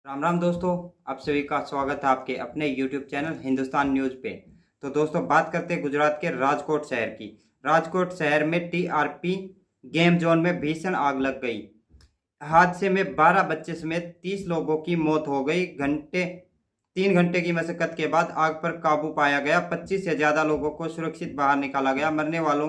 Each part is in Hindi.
राम राम दोस्तों। आप सभी का स्वागत है आपके अपने YouTube चैनल हिंदुस्तान न्यूज़ पे। तो दोस्तों बात करते हैं गुजरात के राजकोट शहर की। राजकोट शहर में TRP गेम जोन में भीषण आग लग गई। हादसे में 12 बच्चे समेत 30 लोगों की मौत हो गई। 3 घंटे की मशक्कत के बाद आग पर काबू पाया गया। 25 से ज़्यादा लोगों को सुरक्षित बाहर निकाला गया। मरने वालों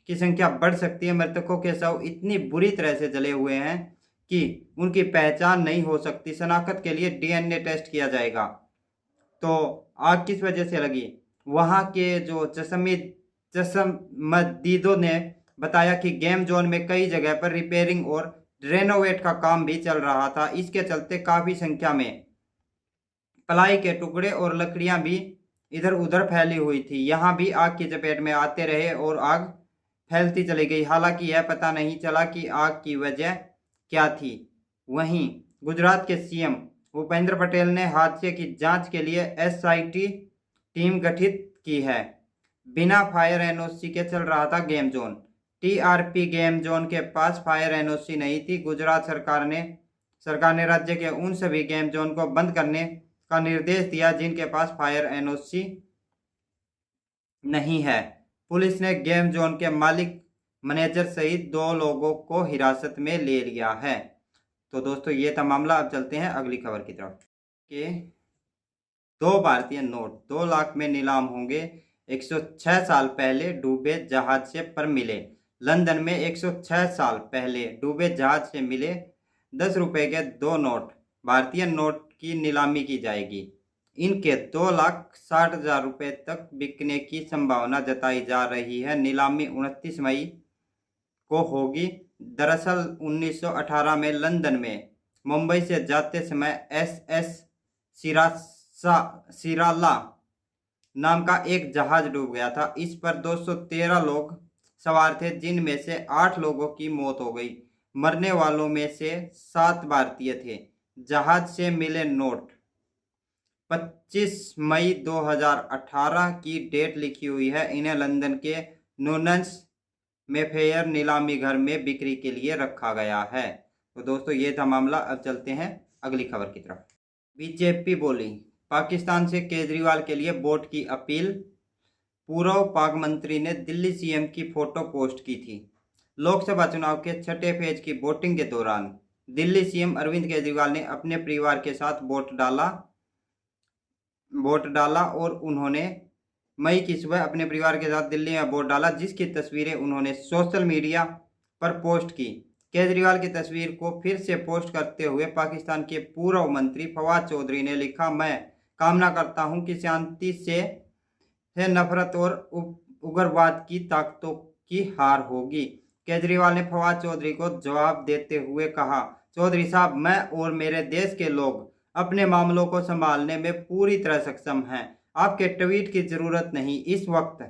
की संख्या बढ़ सकती है। मृतकों के शव इतनी बुरी तरह से जले हुए हैं कि उनकी पहचान नहीं हो सकती। शनाख्त के लिए DNA टेस्ट किया जाएगा। तो आग किस वजह से लगी? वहां के जो चशमदीदों ने बताया कि गेम जोन में कई जगह पर रिपेयरिंग और रेनोवेट का काम भी चल रहा था। इसके चलते काफी संख्या में पलाई के टुकड़े और लकड़ियां भी इधर उधर फैली हुई थी। यहां भी आग की चपेट में आते रहे और आग फैलती चली गई। हालांकि यह पता नहीं चला कि आग की वजह क्या थी। वहीं गुजरात के CM भूपेंद्र पटेल ने हादसे की जांच के लिए SIT टीम गठित की है। बिना फायर NOC के चल रहा था game zone. TRP game zone के पास फायर NOC नहीं थी। गुजरात सरकार ने राज्य के उन सभी गेम जोन को बंद करने का निर्देश दिया जिनके पास फायर NOC नहीं है। पुलिस ने गेम जोन के मालिक मैनेजर सहित 2 लोगों को हिरासत में ले लिया है। तो दोस्तों ये था मामला। अब चलते हैं अगली खबर की तरफ। के 2 भारतीय नोट 2 लाख में नीलाम होंगे। 106 साल पहले डूबे जहाज से पर मिले। लंदन में 106 साल पहले डूबे जहाज से मिले 10 रुपए के 2 नोट भारतीय नोट की नीलामी की जाएगी। इनके 2,60,000 रुपए तक बिकने की संभावना जताई जा रही है। नीलामी 29 मई को होगी। दरअसल 1918 में लंदन में मुंबई से जाते समय SS सिराला नाम का एक जहाज डूब गया था। इस पर 213 लोग सवार थे, जिनमें से 8 लोगों की मौत हो गई। मरने वालों में से 7 भारतीय थे। जहाज से मिले नोट 25 मई 2018 की डेट लिखी हुई है। इन्हें लंदन के नूनस मेफेयर नीलामी घर में बिक्री के लिए रखा गया है। तो दोस्तों ये था मामला। अब चलते हैं अगली खबर की तरफ। बीजेपी बोली, पाकिस्तान से केजरीवाल के लिए वोट की अपील। पूर्व पाक मंत्री ने दिल्ली CM की फोटो पोस्ट की थी। लोकसभा चुनाव के छठे फेज की वोटिंग के दौरान दिल्ली CM अरविंद केजरीवाल ने अपने परिवार के साथ वोट डाला और उन्होंने मई की सुबह अपने परिवार के साथ दिल्ली में वोट डाला, जिसकी तस्वीरें उन्होंने सोशल मीडिया पर पोस्ट की। केजरीवाल की तस्वीर को फिर से पोस्ट करते हुए पाकिस्तान के पूर्व मंत्री फवाद चौधरी ने लिखा, मैं कामना करता हूं कि शांति से नफरत और उग्रवाद की ताकतों की हार होगी। केजरीवाल ने फवाद चौधरी को जवाब देते हुए कहा, चौधरी साहब, मैं और मेरे देश के लोग अपने मामलों को संभालने में पूरी तरह सक्षम हैं। आपके ट्वीट की जरूरत नहीं। इस वक्त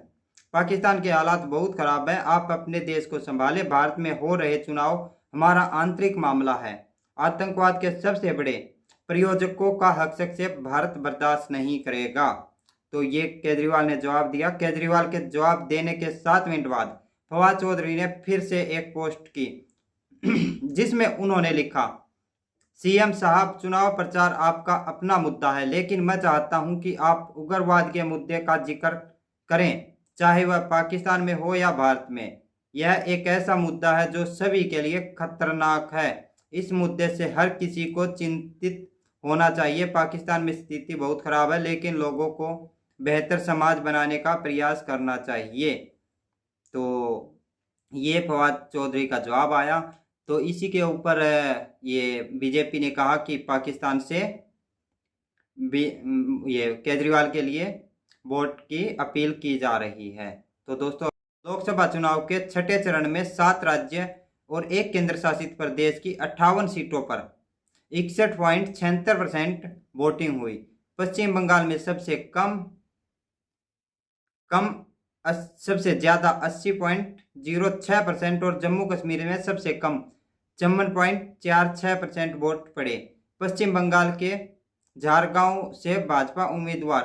पाकिस्तान के हालात बहुत खराब हैं। आप अपने देश को संभालें। भारत में हो रहे चुनाव हमारा आंतरिक मामला है। आतंकवाद के सबसे बड़े प्रयोजकों का हस्तक्षेप भारत बर्दाश्त नहीं करेगा। तो ये केजरीवाल ने जवाब दिया। केजरीवाल के जवाब देने के 7 मिनट बाद फवाद चौधरी ने फिर से एक पोस्ट की जिसमें उन्होंने लिखा, CM साहब, चुनाव प्रचार आपका अपना मुद्दा है, लेकिन मैं चाहता हूं कि आप उग्रवाद के मुद्दे का जिक्र करें, चाहे वह पाकिस्तान में हो या भारत में। यह एक ऐसा मुद्दा है जो सभी के लिए खतरनाक है। इस मुद्दे से हर किसी को चिंतित होना चाहिए। पाकिस्तान में स्थिति बहुत खराब है, लेकिन लोगों को बेहतर समाज बनाने का प्रयास करना चाहिए। तो ये फवाद चौधरी का जवाब आया। तो इसी के ऊपर ये बीजेपी ने कहा कि पाकिस्तान से ये केजरीवाल के लिए वोट की अपील की जा रही है। तो दोस्तों लोकसभा चुनाव के छठे चरण में 7 राज्य और 1 केंद्र शासित प्रदेश की 58 सीटों पर 61.76% वोटिंग हुई। पश्चिम बंगाल में सबसे सबसे ज्यादा 80.06% और जम्मू कश्मीर में सबसे कम 54.46% वोट पड़े। पश्चिम बंगाल के झारगांव से भाजपा उम्मीदवार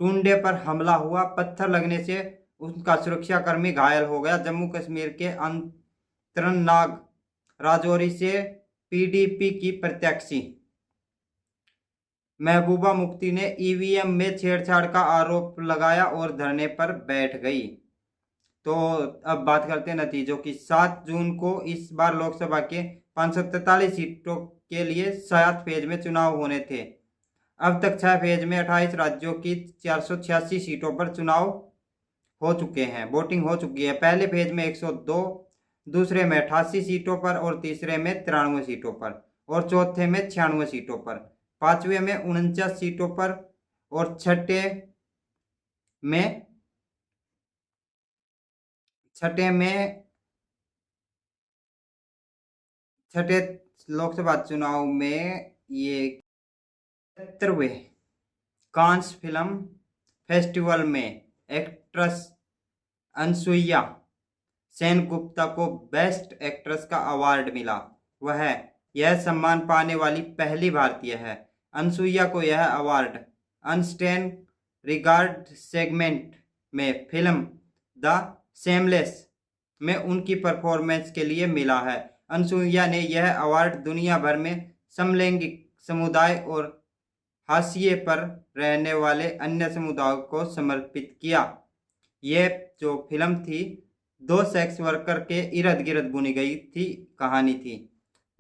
टुंडे पर हमला हुआ। पत्थर लगने से उनका सुरक्षाकर्मी घायल हो गया। जम्मू कश्मीर के अंतरनाग राजौरी से PDP की प्रत्याशी महबूबा मुफ्ती ने ईवीएम में छेड़छाड़ का आरोप लगाया और धरने पर बैठ गई। तो अब बात करते हैं नतीजों की। 7 जून को इस बार लोकसभा के 543 सीटों के लिए 7 फेज में चुनाव होने थे। अब तक 6 फेज में 28 राज्यों की 486 सीटों पर चुनाव हो चुके हैं, वोटिंग हो चुकी है। पहले फेज में 102, दूसरे में 88 सीटों पर और तीसरे में 93 सीटों पर और चौथे में 96 सीटों पर, पांचवें में 49 सीटों पर और में छठे लोकसभा चुनाव में ये 73वें कांस फिल्म फेस्टिवल में एक्ट्रेस अनसुईया सेनगुप्ता को बेस्ट एक्ट्रेस का अवार्ड मिला। वह यह सम्मान पाने वाली पहली भारतीय है। अनसुईया को यह अवार्ड अनस्टैंड रिगार्ड सेगमेंट में फिल्म द सेमलेस में उनकी परफॉर्मेंस के लिए मिला है। अनसुईया ने यह अवार्ड दुनिया भर में समलैंगिक समुदाय और हाशिए पर रहने वाले अन्य समुदायों को समर्पित किया। यह जो फिल्म थी 2 सेक्स वर्कर के इर्द गिर्द बुनी गई थी कहानी थी।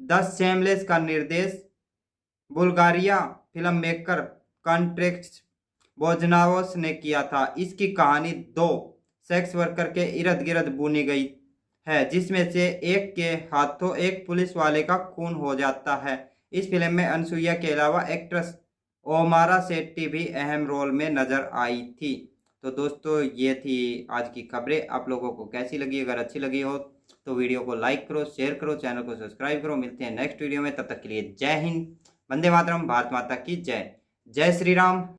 द सेमलेस का निर्देश बुल्गारिया फिल्म मेकर कॉन्ट्रेक्ट बोजनावोस ने किया था। इसकी कहानी 2 सेक्स वर्कर के इर्द गिर्द बुनी गई है, जिसमें से एक के हाथों एक पुलिस वाले का खून हो जाता है। इस फिल्म में अनसुईया के अलावा एक्ट्रेस ओमारा शेट्टी भी अहम रोल में नजर आई थी। तो दोस्तों ये थी आज की खबरें। आप लोगों को कैसी लगी? अगर अच्छी लगी हो तो वीडियो को लाइक करो, शेयर करो, चैनल को सब्सक्राइब करो। मिलते हैं नेक्स्ट वीडियो में, तब तक के लिए जय हिंद, वंदे मातरम, भारत माता की जय, जय श्री राम।